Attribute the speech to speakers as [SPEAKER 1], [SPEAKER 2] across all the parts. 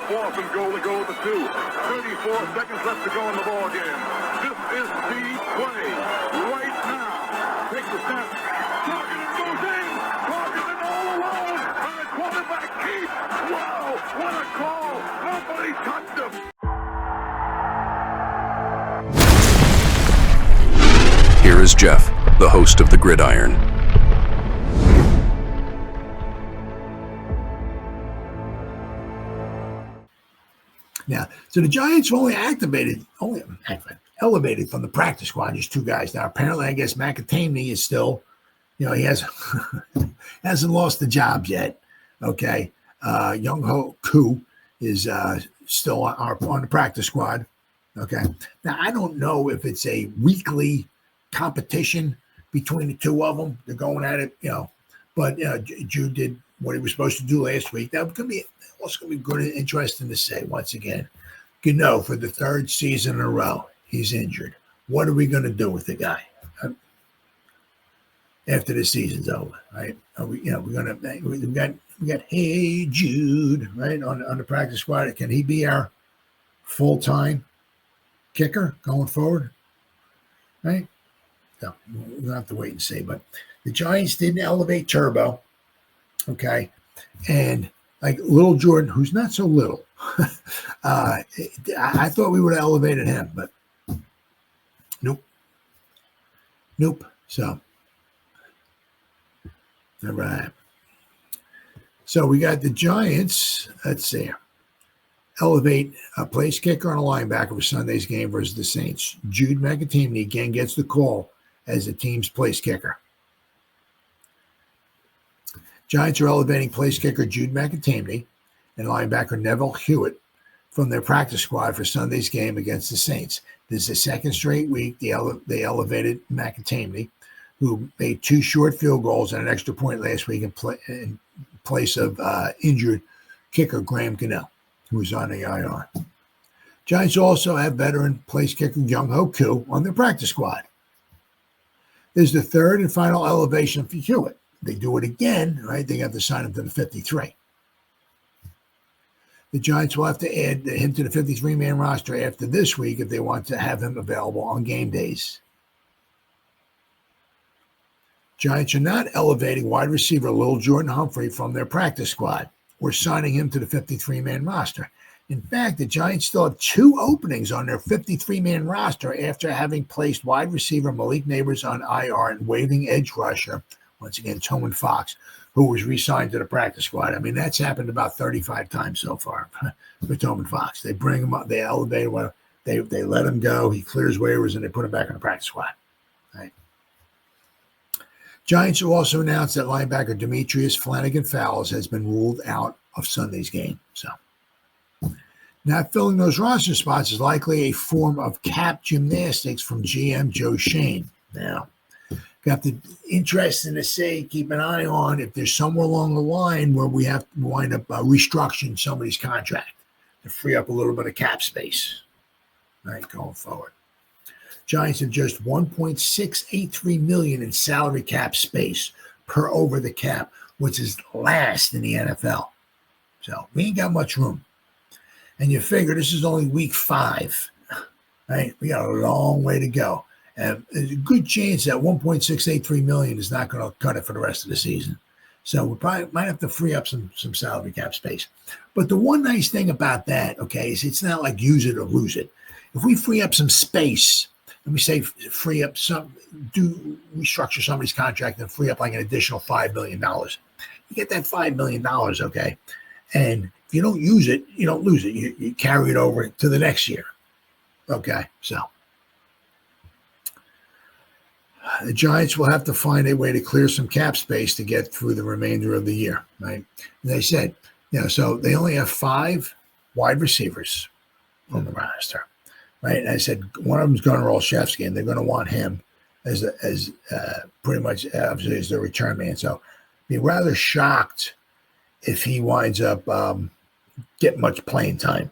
[SPEAKER 1] 4th and goal to go to the 2. 34 seconds left to go in the ball game. This is the play right now. Takes the snap. Targeted goes in. Targeted all alone. And the quarterback keeps. Wow, what a call. Nobody touched him.
[SPEAKER 2] Here is Jeff, the host of the Gridiron.
[SPEAKER 3] Now, so the Giants were only elevated from the practice squad, just 2 guys. Now, apparently, I guess McAtamney is still, he hasn't lost the job yet. Okay. Younghoe Koo is still on the practice squad. Okay. Now, I don't know if it's a weekly competition between the 2 of them. They're going at it, but Jude did what he was supposed to do last week. That could be also going to be good and interesting to say once again. Gano, for the 3rd season in a row, he's injured. What are we going to do with the guy after the season's over? Right? We got Hey Jude right on the practice squad. Can he be our full-time kicker going forward? Right? So we'll have to wait and see. But the Giants didn't elevate Turbo. Okay, and like little Jordan, who's not so little, I thought we would have elevated him, but nope. So, all right. So we got the Giants. Let's see. Elevate a place kicker and a linebacker for Sunday's game versus the Saints. Jude McAtamney again gets the call as the team's place kicker. Giants are elevating place kicker Jude McAtamney and linebacker Neville Hewitt from their practice squad for Sunday's game against the Saints. This is the 2nd straight week they elevated McAtamney, who made 2 short field goals and an extra point last week in place of injured kicker Graham Gano, who was on the IR. Giants also have veteran place kicker Younghoe Koo on their practice squad. This is the 3rd and final elevation for Hewitt. They do it again, right? They have to sign him to the 53. The Giants will have to add him to the 53-man roster after this week if they want to have him available on game days. Giants are not elevating wide receiver Lil Jordan Humphrey from their practice squad or signing him to the 53-man roster. In fact, the Giants still have 2 openings on their 53-man roster after having placed wide receiver Malik Neighbors on IR and waiving edge rusher, once again, Toman Fox, who was re-signed to the practice squad. I mean, that's happened about 35 times so far with Toman Fox. They bring him up, they elevate him, they let him go, he clears waivers, and they put him back on the practice squad. Right. Giants have also announced that linebacker Demetrius Flanagan-Fowles has been ruled out of Sunday's game. So, not filling those roster spots is likely a form of cap gymnastics from GM Joe Shane. Now, got the interesting to say, keep an eye on if there's somewhere along the line where we have to wind up restructuring somebody's contract to free up a little bit of cap space, right, going forward. Giants have just $1.683 million in salary cap space per over the cap, which is last in the NFL. So we ain't got much room. And you figure this is only week 5, right? We got a long way to go. And there's a good chance that $1.683 million is not going to cut it for the rest of the season. So we probably might have to free up some salary cap space. But the one nice thing about that, okay, is it's not like use it or lose it. If we free up some space, and we say restructure somebody's contract and free up like an additional $5 million, you get that $5 million, okay? And if you don't use it, you don't lose it. You carry it over to the next year, okay? So the Giants will have to find a way to clear some cap space to get through the remainder of the year, right? And they said, so they only have 5 wide receivers on the roster, right? And I said one of them is Gunnar Olszewski, and they're going to want him as pretty much obviously as their return man. So I'd be rather shocked if he winds up getting much playing time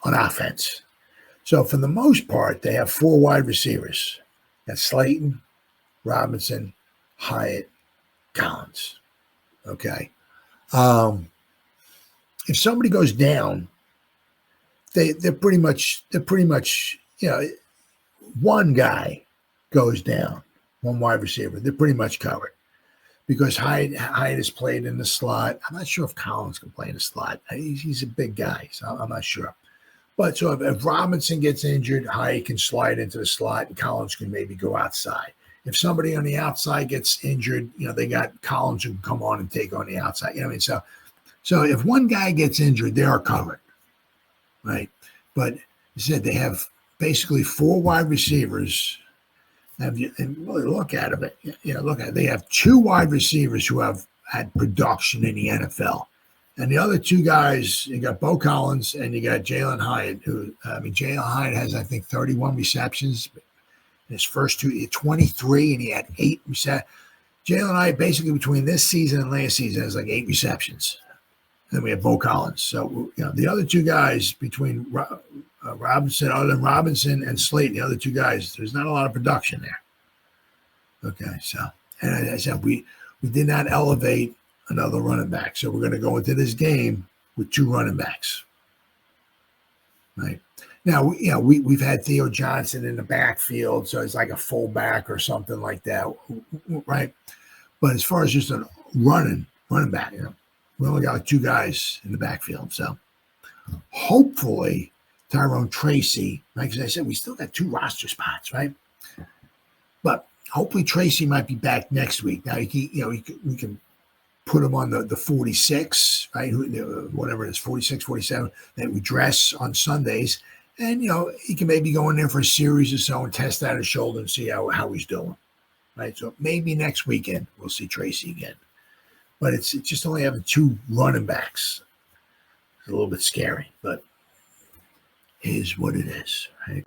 [SPEAKER 3] on offense. So for the most part, they have 4 wide receivers. That's Slayton, Robinson, Hyatt, Collins. Okay. if somebody goes down, they're pretty much one guy goes down, one wide receiver, they're pretty much covered because Hyde has played in the slot. I'm not sure if Collins can play in the slot. He's a big guy, so I'm not sure. But so if Robinson gets injured, Hyde can slide into the slot and Collins can maybe go outside. If somebody on the outside gets injured, they got Collins who can come on and take on the outside. You know what I mean? So if one guy gets injured, they are covered, right? But you said they have basically 4 wide receivers. And really look at it. They have 2 wide receivers who have had production in the NFL. And the other 2 guys, you got Bo Collins and you got Jalen Hyatt, Jalen Hyatt has, I think, 31 receptions. In his first 2, 23, and he had 8 receptions. Jalen Hyatt, basically between this season and last season, has like 8 receptions. And then we have Bo Collins. So, the other 2 guys between Robinson, other than Robinson and Slayton, the other 2 guys, there's not a lot of production there. Okay, so, and as I said, we did not elevate another running back. So we're going to go into this game with 2 running backs. Right. Now, we've had Theo Johnson in the backfield, so it's like a fullback or something like that, right? But as far as just a running back, we only got 2 guys in the backfield. So hopefully Tyrone Tracy, right? Because I said we still got 2 roster spots, right? But hopefully Tracy might be back next week. Now, we can put him on the 46, right? Whatever it is, 46, 47, that we dress on Sundays. And, he can maybe go in there for a series or so and test out his shoulder and see how he's doing, right? So maybe next weekend we'll see Tracy again. But it's just only having 2 running backs. It's a little bit scary, but it is what it is, right?